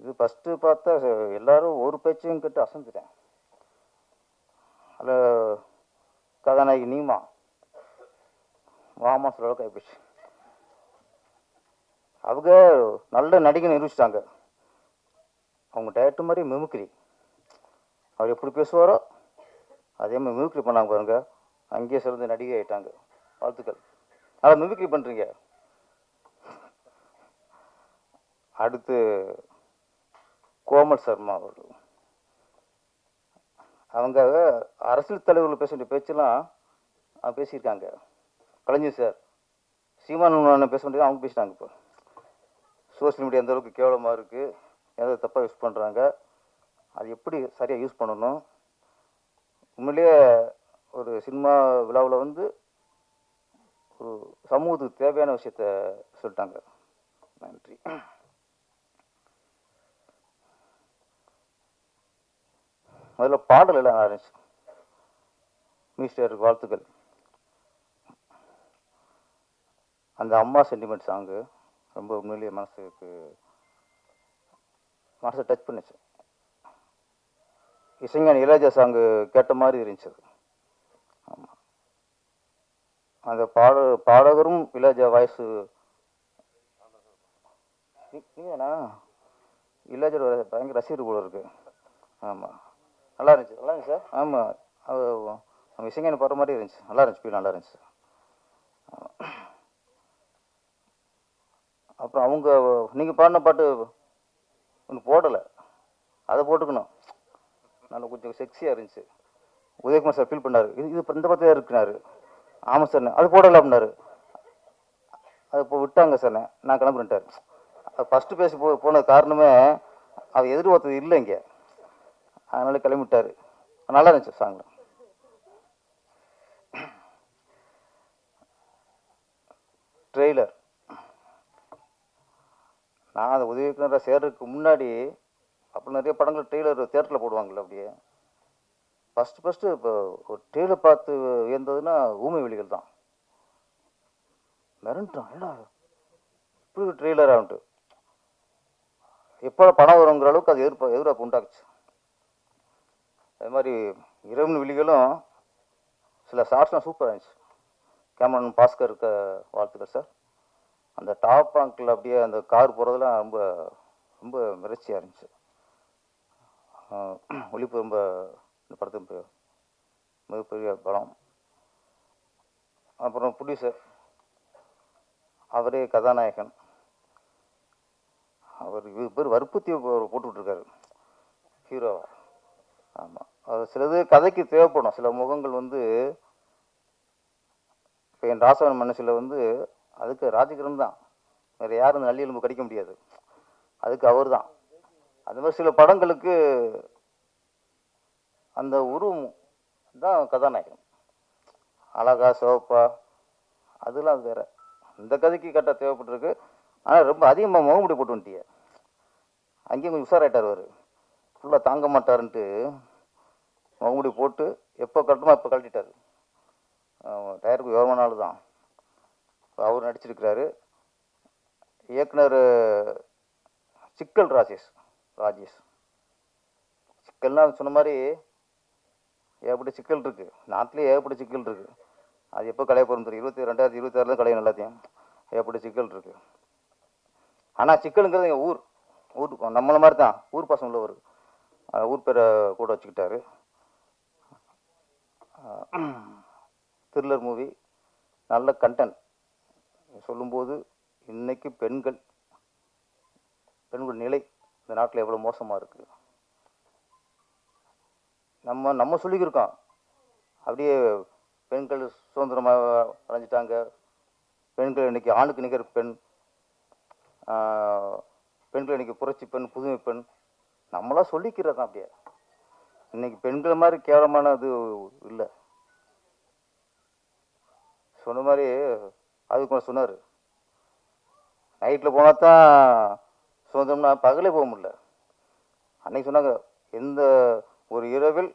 இது ஃபஸ்ட்டு பார்த்தா எல்லாரும் ஒரு பேச்சையும் கேட்டு அசந்துட்டேன். அதில் கதாநாயகி நீமா வாமா சொல்ல கைப்பிச்சு அவங்க நல்ல நடிகை நிரூபிச்சிட்டாங்க. அவங்க டேரக்டர் மாதிரி மிமிக்ரி, அவர் எப்படி பேசுவாரோ அதே மாதிரி மிமிக்ரி பண்ணாங்க பாருங்க, அங்கேயே சிறந்த நடிகை ஆகிட்டாங்க. வாழ்த்துக்கள், நல்லா மிமிக்ரி பண்ணுறீங்க. அடுத்து கோமல் சர்மா அவர்கள், அவங்க அரசியல் தலைவர்கள் பேச வேண்டிய பேச்செல்லாம் பேசியிருக்காங்க. கலைஞர் சார் சீமான் பேச வேண்டியது அவங்க பேசிட்டாங்க. இப்போ சோசியல் மீடியா எந்த அளவுக்கு கேவலமாக இருக்குது, எதாவது தப்பாக யூஸ் பண்ணுறாங்க, அது எப்படி சரியாக யூஸ் பண்ணணும். உண்மையிலேயே ஒரு சினிமா விழாவில் வந்து ஒரு சமூகத்துக்கு தேவையான விஷயத்த சொல்லிட்டாங்க. நன்றி. முதல்ல பாடல் எல்லாம் ஆரம்பிச்சு மினிஸ்டருக்கு வாழ்த்துக்கள். அந்த அம்மா சென்டிமெண்ட் சாங்கு ரொம்ப உண்மையிலேயே மனசை டச் பண்ணுச்சு. இசைஞானி இளையராஜா சாங்கு கேட்ட மாதிரி இருந்துச்சு. ஆமாம், அந்த பாடகரும் இளையராஜா வாய்ஸு நீங்கண்ணா இளையராஜா பயங்கர ரசிகர் போல இருக்கு. ஆமாம், நல்லா இருந்துச்சு சார். ஆமாம், அவங்க இசைஞானி பாடுற மாதிரி இருந்துச்சு, நல்லா இருந்துச்சு, நல்லா இருந்துச்சு. அப்புறம் அவங்க நீங்கள் பாடின பாட்டு ஒன்று போடலை, அதை போட்டுக்கணும், நல்லா கொஞ்சம் செக்ஸியாக இருந்துச்சு. உதயகுமார் சார் ஃபீல் பண்ணார், இது இந்த படத்தில் இருக்குனாரு. ஆமாம் சார், அது போடலை அப்படின்னாரு. அது இப்போ விட்டாங்க சார், நான் கிளம்புறேன்ட்டார். ஃபஸ்ட்டு பேசி போன காரணமே அது எதிர்பார்த்தது இல்லை இங்கே, அதனால கிளம்பிட்டார். நல்லா இருந்துச்சு சாங். ட்ரெய்லர் நான் அதை உதவி இயக்குனராக சேர்றதுக்கு முன்னாடி அப்போ நிறைய படங்கள் ட்ரெய்லர் தேட்டரில் போடுவாங்கள்ல, அப்படியே ஃபஸ்ட்டு இப்போ ஒரு ட்ரெய்லர் பார்த்து வியந்ததுன்னா ஊமை வெளிகள் தான். மிரண்டான், ஏடா இப்படி ஒரு ட்ரெய்லர் ஆகுன்ட்டு. எப்போ படம் வருங்கிற அளவுக்கு அது எதிர்பார்ப்பு உண்டாக்குச்சு. அது மாதிரி இரவு விழிகளும் சில ஷார்ட்ஸ்லாம் சூப்பராக இருந்துச்சு. கேமராமேன் பாஸ்கருக்கு வாழ்த்துக்கள் சார். அந்த டாப் ஆங்கிள் அப்படியே அந்த கார் போகிறதுலாம் ரொம்ப ரொம்ப மிரட்சியாக இருந்துச்சு. ஒளிப்பு ரொம்ப இந்த படத்துக்கு மிகப்பெரிய படம். அப்புறம் ப்ரொடியூசர் அவரே கதாநாயகன், அவர் பேர் வற்புறுத்தி போட்டுட்ருக்காரு ஹீரோவா. ஆமாம், அது சிலது கதைக்கு தேவைப்படும். சில முகங்கள் வந்து இப்போ என் ராசவன் மனசில் வந்து அதுக்கு ராஜகிரண் தான், வேறு யாரும் அந்த நல்லி எலும்பு கடிக்க முடியாது, அதுக்கு அவர் தான். அது மாதிரி சில படங்களுக்கு அந்த உருவம் தான் கதாநாயகன், அழகா சிவப்பா அதெல்லாம் அது வேற. இந்த கதைக்கு கரெக்டாக தேவைப்பட்டிருக்கு. ஆனால் ரொம்ப அதிகமாக முகமுடி போட்டு வந்துட்டிய, அங்கேயும் கொஞ்சம் உஷாராயிட்டார் அவர், ஃபுல்லாக தாங்க மாட்டாருன்ட்டு முகமுடி போட்டு எப்போ கட்டணுமோ எப்போ கழட்டிட்டார். டயருக்கு யோகமான நாள் தான் அவர் நடிச்சிருக்கிறாரு. இயக்குனர் சிக்கல் ராஜேஷ் சிக்கல்னா சொன்ன மாதிரி ஏகப்பட்ட சிக்கல் இருக்கு, நாட்டிலே ஏகப்பட்ட சிக்கல் இருக்கு. அது எப்போ கலைய போகிறோம் தெரியும், 2026 கலையும் எல்லாத்தையும், ஏகப்பட்ட சிக்கல் இருக்கு. ஆனால் சிக்கலுங்கிறது எங்கள் ஊர் நம்மள மாதிரி தான், ஊர் பசங்க உள்ளவர், ஊர் பேரை கூட வச்சுக்கிட்டாரு. த்ரில்லர் மூவி, நல்ல கண்டென்ட். சொல்லும்போது இன்னைக்கு பெண்கள் நிலை இந்த நாட்டில் எவ்வளோ மோசமாக இருக்குது நம்ம சொல்லிக்கிருக்கோம். அப்படியே பெண்கள் சுதந்திரமாக அடைஞ்சிட்டாங்க, பெண்கள் இன்னைக்கு ஆணுக்கு நிகர் பெண், பெண்கள் இன்னைக்கு புரட்சி பெண், புதுமை பெண், நம்மளாம் சொல்லிக்கிறதான். அப்படியே இன்னைக்கு பெண்கள் மாதிரி கேவலமான இது இல்லை. சொன்ன மாதிரி அதுக்கு சொன்னார், நைட்டில் போனால் தான் சுதந்திரம்னா பகலே போக முடியல. அன்னைக்கு சொன்னாங்க, எந்த ஒரு இரவில்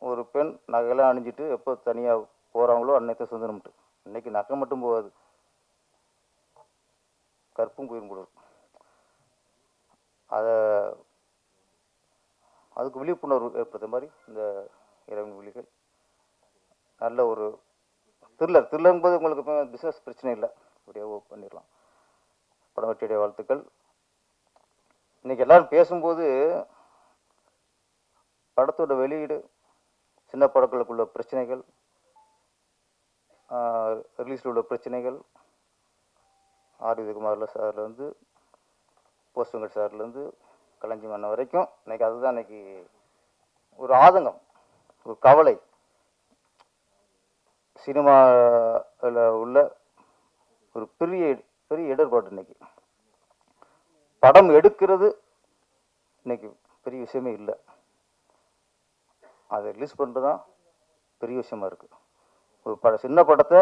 ஒரு பெண் நகையெல்லாம் அணிஞ்சிட்டு எப்போ தனியாக போகிறாங்களோ அன்னைக்கு சுதந்திரம்ட்டு. இன்னைக்கு நகை மட்டும் போகாது, கற்பும் குயிரும் கூட இருக்கும். அதை அதுக்கு விழிப்புணர்வு ஏற்படுத்த மாதிரி இந்த இறைவன் விழிகள் நல்ல ஒரு த்ரில்லருங்கும்போது உங்களுக்கு இப்போ பிஸ்னஸ் பிரச்சனை இல்லை, அப்படியே பண்ணிடலாம். படம் வெற்றியுடைய வாழ்த்துக்கள். இன்னைக்கு எல்லாரும் பேசும்போது படத்தோட வெளியீடு, சின்ன படங்களுக்குள்ள பிரச்சனைகள், ரிலீஸில் உள்ள பிரச்சனைகள், ஆர் விஜயகுமாரில் சார்லேருந்து போஸ்ட் வெங்கட் சார்லேருந்து கலைஞி மன்னன் வரைக்கும் இன்னைக்கு அதுதான் இன்னைக்கு ஒரு ஆதங்கம், ஒரு கவலை. சினிமாவில் உள்ள ஒரு பெரிய பெரிய இடர்பாடு. இன்னைக்கு படம் எடுக்கிறது இன்னைக்கு பெரிய விஷயமே இல்லை, அதை ரிலீஸ் பண்ணுறது தான் பெரிய விஷயமா இருக்குது. ஒரு சின்ன படத்தை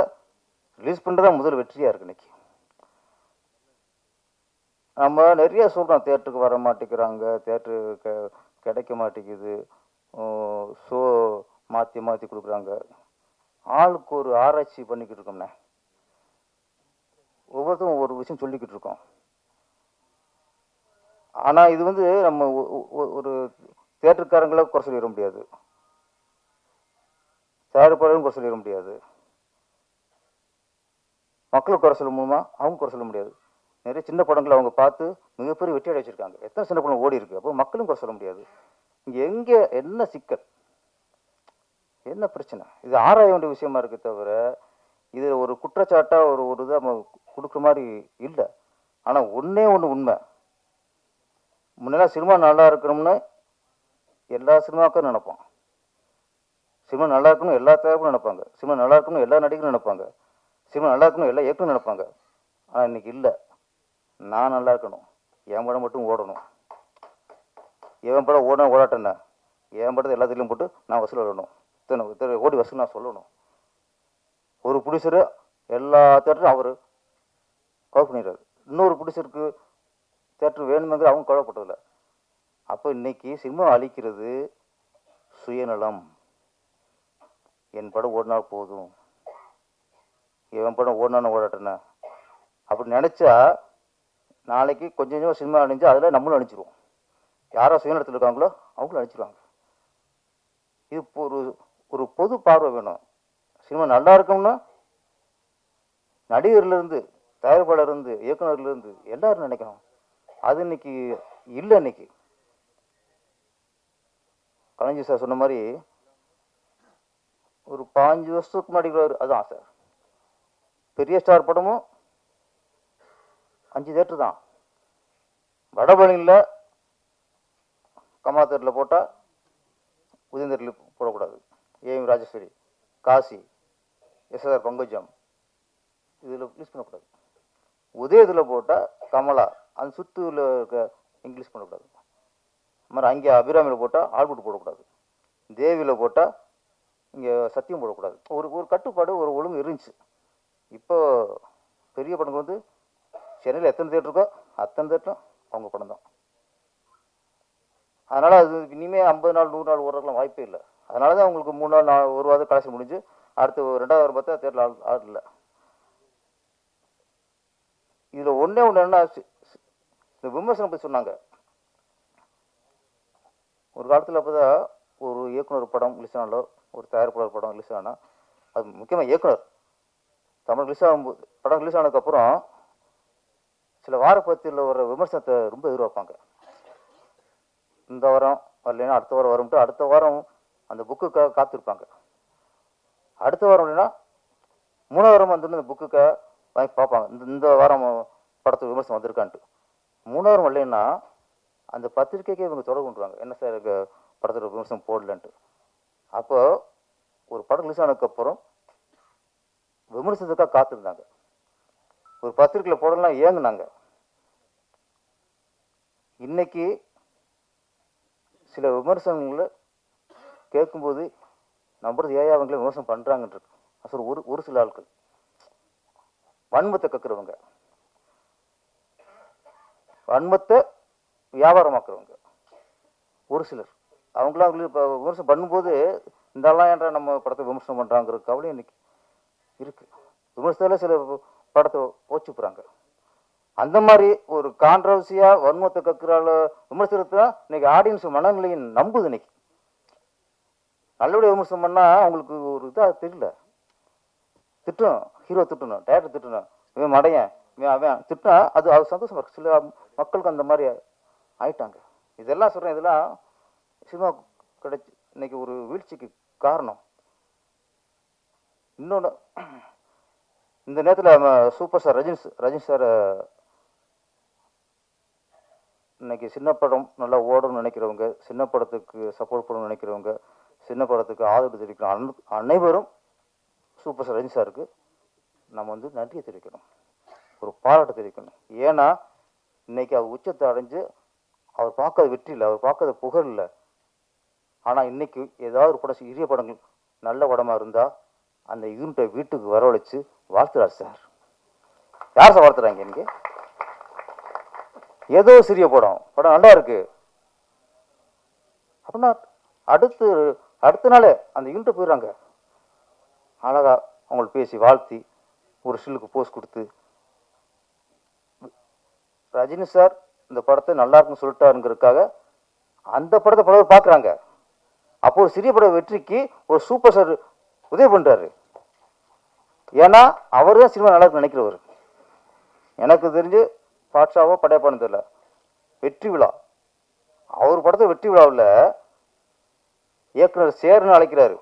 ரிலீஸ் பண்ணுறது தான் முதல் வெற்றியாக இருக்குது. இன்னைக்கு நம்ம நிறைய சொல்கிறோம், தேட்டருக்கு வர மாட்டேங்கிறாங்க, தேட்டரு கிடைக்க மாட்டேங்குது, ஷோ மாற்றி மாற்றி கொடுக்குறாங்க. ஆளுக்கு ஒரு ஆராய்ச்சி பண்ணிக்கிட்டு இருக்கோம்ண்ணே, ஒவ்வொருத்தரும் ஒவ்வொரு விஷயம் சொல்லிக்கிட்டு இருக்கோம். ஆனால் இது வந்து நம்ம ஒரு தேட்டருக்காரங்களை குறை சொல்லிட முடியாது, தயாரிப்பாளரும் குறை சொல்லிட முடியாது, மக்களுக்கு குறை சொல்ல முடியுமா, அவங்க குறை சொல்ல முடியாது. நிறைய சின்ன படங்களை அவங்க பார்த்து மிகப்பெரிய வெற்றி அடைச்சிருக்காங்க, எத்தனை சின்ன படம் ஓடி இருக்கு. அப்போ மக்களும் குறை சொல்ல முடியாது. இங்கே எங்கே என்ன சிக்கல், என்ன பிரச்சனை, இது ஆராய வேண்டிய விஷயமா இருக்கு தவிர இது ஒரு குற்றச்சாட்டாக ஒரு இதை நம்ம கொடுக்குற மாதிரி இல்லை. ஆனால் ஒன்றே ஒன்று உண்மை, முன்னெல்லாம் சினிமா நல்லா இருக்கணும்னு எல்லா சினிமாவுக்கும் நினைப்போம், சினிமா நல்லா இருக்கணும் எல்லா தயாரிப்பும் நினைப்பாங்க, சினிமா நல்லா இருக்கணும் எல்லா நடிகரும் நினைப்பாங்க, சினிமா நல்லா இருக்கணும் எல்லா இயக்கமும் நினைப்பாங்க. ஆனால் இன்னைக்கு இல்லை, நான் நல்லா இருக்கணும், என் படம் மட்டும் ஓடணும், என் படம் ஓடணும் ஓடாட்டேன்னா என் படத்தை எல்லாத்துலேயும் போட்டு நான் வசூல் வரணும், இத்தனை ஓடி வசூல் நான் சொல்லணும். ஒரு ப்ரொடியூசரு எல்லா தேட்டரும் அவர் கவர் பண்ணிடுறாரு, இன்னொரு ப்ரொடியூசருக்கு தேட்டர் வேணுமெங்கிற அவங்க கவலைப்பட்டதில்லை. அப்போ இன்னைக்கு சினிமா அழிக்கிறது சுயநலம். என் படம் ஓடினா போதும், என் படம் ஓடினான்னு ஓடாட்டேன்னா அப்படி நினச்சா நாளைக்கு கொஞ்சம் கொஞ்சம் சினிமா அழிஞ்சு அதில் நம்மளும் அழிச்சிருவோம். யாரோ சுயநலத்தில் இருக்காங்களோ அவங்களும் அழிச்சிருவாங்க. இது ஒரு பொது பார்வை வேணும். சினிமா நல்லா இருக்கும்னா நடிகர்லேருந்து தயாரிப்பாளர்லேருந்து இயக்குனர்லேருந்து எல்லாரும் நினைக்கணும். அது இன்னைக்கு இல்லை. இன்னைக்கு கலைஞர் சார் சொன்ன மாதிரி ஒரு 5 வருஷத்துக்கு முன்னாடி அதான் சார், பெரிய ஸ்டார் படமும் 5 தேட்டர் தான். வடபழனியில் கமலா தேட்டரில் போட்டால் உதயம் தேட்டரில் போடக்கூடாது, ஏஎம் ராஜேஸ்வரி, காசி, எஸ்ஆர் பங்கஜம் இதில் ரிலீஸ் பண்ணக்கூடாது. உதயத்தில் போட்டால் கமலா, அந்த சுற்றுல இருக்க இங்கிலீஷ் பண்ணக்கூடாது. மாதிரி அங்கே அபிராமியில் போட்டால் ஆல்புட் போடக்கூடாது, தேவியில் போட்டால் இங்கே சத்தியம் போடக்கூடாது. ஒரு கட்டுப்பாடு ஒரு ஒழுங்கு இருந்துச்சு. இப்போ பெரிய படங்கள் வந்து சென்னையில் எத்தனை தேட்டர் இருக்கோ அத்தனை தேட்டரும் அவங்க படம் தான். அதனால் அது இனிமேல் 50 நாள் 100 நாள் ஓடுறதுலாம் வாய்ப்பே இல்லை. அதனால தான் உங்களுக்கு 3 நாள் 1 வாரம் கலெக்ஷன் முடிஞ்சு அடுத்து 2வது வாரம் பார்த்தா தேட்டரில் ஆள் இல்லை. இதில் ஒன்றே ஒன்று என்ன, இந்த விமர்சனம் பற்றி சொன்னாங்க. ஒரு காலத்தில் அப்போ தான் ஒரு இயக்குனர் படம் ரிலீஸ் ஆனாலோ ஒரு தயாரிப்பாளர் படம் ரிலீஸ் ஆனால், அது முக்கியமாக இயக்குனர் தமிழ் ரிலீஸ் ஆகும்போது படம் ரிலீஸ் ஆனதுக்கப்புறம் சில வாரப்பத்தியில் வர விமர்சனத்தை ரொம்ப எதிர்பார்ப்பாங்க. இந்த வாரம் வரலைன்னா அடுத்த வாரம் வரும்ட்டு அடுத்த வாரம் அந்த புக்குக்காக காத்திருப்பாங்க. அடுத்த வாரம் இல்லைன்னா 3வது வாரம் வந்து அந்த புக்குக்காக வாங்கி பார்ப்பாங்க, இந்த வாரம் படத்துக்கு விமர்சனம் வந்திருக்கான்ட்டு. 3வது வாரம் இல்லைன்னா அந்த பத்திரிக்கைக்கே இவங்க தொடர்பு கொண்டுருவாங்க, என்ன சார் படத்தில் விமர்சனம் போடலன்ட்டு. அப்போ ஒரு படம் ரிலீஸ் ஆனதுக்கப்புறம் விமர்சனத்துக்காக காத்திருந்தாங்க, ஒரு பத்திரிக்கையில் போடலாம் ஏங்குனாங்க. இன்னைக்கு சில விமர்சனங்களை கேட்கும்போது நம்புறது ஏன் அவங்களே விமர்சனம் பண்ணுறாங்கன்றது. அசல் ஒரு சில ஆட்கள் வன்மத்தை கக்குறவங்க. வன்மத்தை வியாபாரமாக்குறவங்க ஒரு சிலர். அவங்களாம் இப்போ விமர்சனம் பண்ணும்போது இந்தெல்லாம் ஏன்டா நம்ம படத்தை விமர்சனம் பண்ணுறாங்கிற கவலை இன்னைக்கு இருக்கு. விமர்சனத்தில் சில படத்தை போச்சுப்புறாங்க. அந்த மாதிரி ஒரு கான்ட்ரவர்சியாக வன்மத்தை கக்குறால விமர்சனத்தை இன்னைக்கு ஆடியன்ஸ் மனநிலையை நம்புது. இன்னைக்கு நல்லபடியாக விமர்சனம் பண்ணால் அவங்களுக்கு ஒரு இதாக தெரியல. திட்டணும், ஹீரோ திட்டணும், டேரக்டர் திட்டணும், இவன் மடையன், இவன் அவன் திட்டினா அது சந்தோஷமா இருக்கு. சில மக்களுக்கு அந்த மாதிரி ஆயிட்டாங்க. இதெல்லாம் சொல்கிறேன், இதெல்லாம் சினிமா கிடைச்சி இன்னைக்கு ஒரு வீழ்ச்சிக்கு காரணம். இன்னொன்று, இந்த நேரத்தில் நம்ம சூப்பர் ஸ்டார் ரஜினி சார் இன்னைக்கு சின்ன படம் நல்லா ஓடணும்னு நினைக்கிறவங்க, சின்ன படத்துக்கு சப்போர்ட் பண்ணணும்னு நினைக்கிறவங்க, சின்ன படத்துக்கு ஆதரவு தெரிவிக்கிற அனைவரும் சூப்பர் ஸ்டார் ரஜினி சாருக்கு நம்ம வந்து நன்றியை தெரிவிக்கணும், ஒரு பாராட்டு தெரிவிக்கணும். ஏன்னா இன்னைக்கு அவர் உச்சத்தை அடைஞ்சு அவர் பார்க்காத வெற்றி இல்லை, அவர் பார்க்காத புகழ் இல்லை. ஆனால் இன்னைக்கு ஏதாவது ஒரு படம், சிறிய படங்கள் நல்ல படமாக இருந்தால் அந்த யூனிட்டை வீட்டுக்கு வரவழைச்சு வாழ்த்துறாரு சார். யார் சார் வாழ்த்துறாங்க? இன்னைக்கு ஏதோ சிறிய படம் நல்லா இருக்கு அப்படின்னா அடுத்த நாளே அந்த யூனிட்டை போயிடுறாங்க. அழகா அவங்களுக்கு பேசி வாழ்த்தி ஒரு ஸ்டில்லுக்கு போஸ்ட் கொடுத்து, ரஜினி சார் இந்த படத்தை நல்லா இருக்குன்னு சொல்லிட்டாருங்கிறதுக்காக அந்த படத்தை படம் பார்க்குறாங்க. அப்போ ஒரு சிறிய பட வெற்றிக்கு ஒரு சூப்பர் ஸ்டார் உதவி பண்ணுறாரு. ஏன்னா அவர் தான் சினிமா நல்லா இருக்குன்னு நினைக்கிறவர். எனக்கு தெரிஞ்சு பாட்ஷாவோ படையப்பான்னு தெரியல, வெற்றி விழா, அவர் படத்தை வெற்றி விழாவில் இயக்குனர் சேர்னு அழைக்கிறாரு.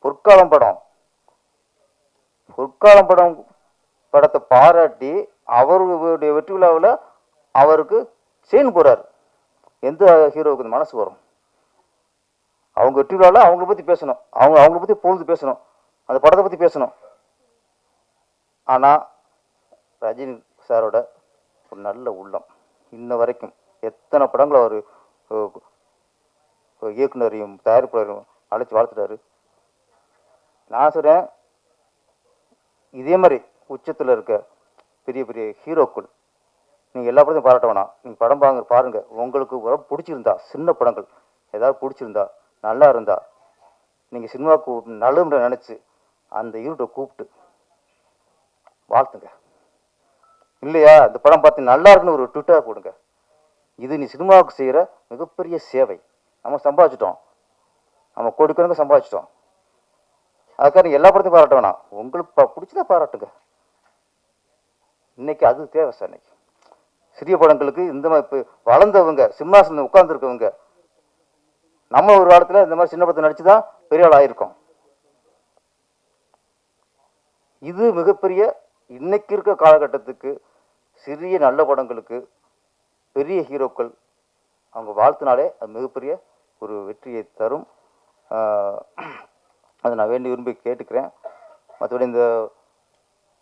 பொற்காலம் படம் படத்தை பாராட்டி அவருடைய வெற்றி விழாவில் அவருக்கு செயின் போறாரு. எந்த ஹீரோவுக்கு இந்த மனசு வரும்? அவங்க வெற்றி விழாவில் அவங்கள பற்றி பேசணும், அவங்கள பற்றி பொழுது பேசணும், அந்த படத்தை பற்றி பேசணும். ஆனால் ரஜினி சாரோட ஒரு நல்ல உள்ளம் இன்ன வரைக்கும் எத்தனை படங்கள் அவர் இயக்குனரையும் தயாரிப்பாளரையும் அழைச்சி வாழ்த்துட்டாரு. நான் சொல்கிறேன், இதே மாதிரி உச்சத்தில் இருக்க பெரிய பெரிய ஹீரோக்கள் நீங்கள் எல்லா படத்தையும் பாராட்ட வேணாம். நீங்கள் படம் பாருங்க, உங்களுக்கு உடம்பு பிடிச்சிருந்தா, சின்ன படங்கள் ஏதாவது பிடிச்சிருந்தா, நல்லா இருந்தா, நீங்கள் சினிமாவுக்கு நல்லதுன்ற நினச்சி அந்த யூனிட்டை கூப்பிட்டு வாழ்த்துங்க. இல்லையா, இந்த படம் பார்த்து நல்லா இருக்குன்னு ஒரு ட்விட்டர் போடுங்க. இது நீ சினிமாவுக்கு செய்கிற மிகப்பெரிய சேவை. நம்ம சம்பாதிச்சிட்டோம், நம்ம கோடிக்கணக்கு சம்பாதிச்சிட்டோம். அதுக்காக நீங்கள் எல்லா படத்தையும் பாராட்ட வேணாம், உங்களுக்கு பிடிச்சதா பாராட்டுங்க. இன்னைக்கு அது தேவை சார். இன்னைக்கு சிறிய படங்களுக்கு இந்த மாதிரி இப்போ வளர்ந்தவங்க, சிம்மாசனம் உட்கார்ந்துருக்கவங்க, நம்ம ஒரு காலத்தில் இந்த மாதிரி சின்ன படத்தை நடிச்சு தான் பெரிய ஆள் ஆயிருக்கோம். இது மிகப்பெரிய இன்னைக்கு இருக்க காலகட்டத்துக்கு சிறிய நல்ல படங்களுக்கு பெரிய ஹீரோக்கள் அவங்க வாழ்த்தினாலே அது மிகப்பெரிய ஒரு வெற்றியை தரும். அதை நான் வேண்டி விரும்பி கேட்டுக்கிறேன். மற்றபடி இந்த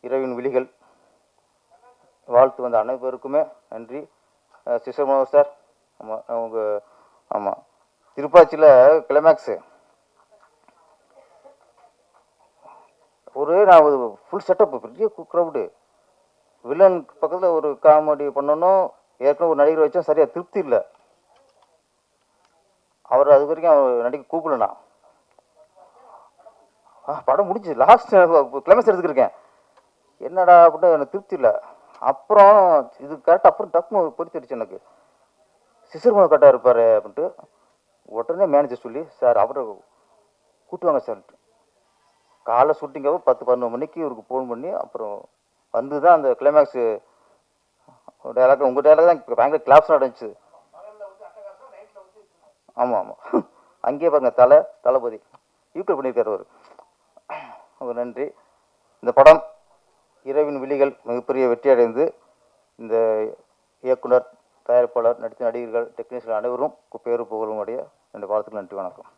இரவின் விழிகள் வாழ்த்து வந்த அனைவருக்குமே நன்றி. சிஸ்டர் மனோகர் சார், ஆமாம் அவங்க, ஆமாம் திருப்பாச்சியில் கிளைமேக்ஸு நான் ஒரு ஃபுல் செட்டப், பெரிய க்ரௌடு, வில்லன் பக்கத்தில் ஒரு காமெடி பண்ணணும், ஏற்கனவே ஒரு நடிகர் வச்சா சரியாக திருப்தி இல்லை. அவர் அது வரைக்கும் அவர் நடிக்க கூப்பிடலண்ணா. படம் முடிஞ்சு லாஸ்ட் கிளைமேக்ஸ் எடுத்துக்கிருக்கேன், என்னடா அப்படின்ட்டு எனக்கு திருப்தி இல்லை. அப்புறம் இது கரெக்டாக அப்புறம் டக்குன்னு பொறுத்திடுச்சு எனக்கு. சிசர்மோ கரெக்டாக இருப்பார் அப்படின்ட்டு உடனே மேனேஜர் சொல்லி, சார் அவரை கூட்டுவாங்க சார்ன்ட்டு. காலை ஷூட்டிங்காக 10-11 மணிக்கு இவருக்கு ஃபோன் பண்ணி அப்புறம் வந்து தான் அந்த கிளைமேக்ஸு டைலாக், உங்கள் டைலாக் தான் இப்போ பயங்கர கிளாப்ஸ் நடந்துச்சு. ஆமாம் அங்கேயே பாருங்க, தளபதி ஈக்குவல் பண்ணியிருக்காரு அவர். நன்றி. இந்த படம் இரவின் விழிகள் மிகப்பெரிய வெற்றி அடைந்து இந்த இயக்குனர், தயாரிப்பாளர், நடித்த நடிகர்கள், டெக்னீஷியன் அனைவரும் பேரு புகழும் உடைய என்னுடைய வாழ்த்துக்கள். நன்றி, வணக்கம்.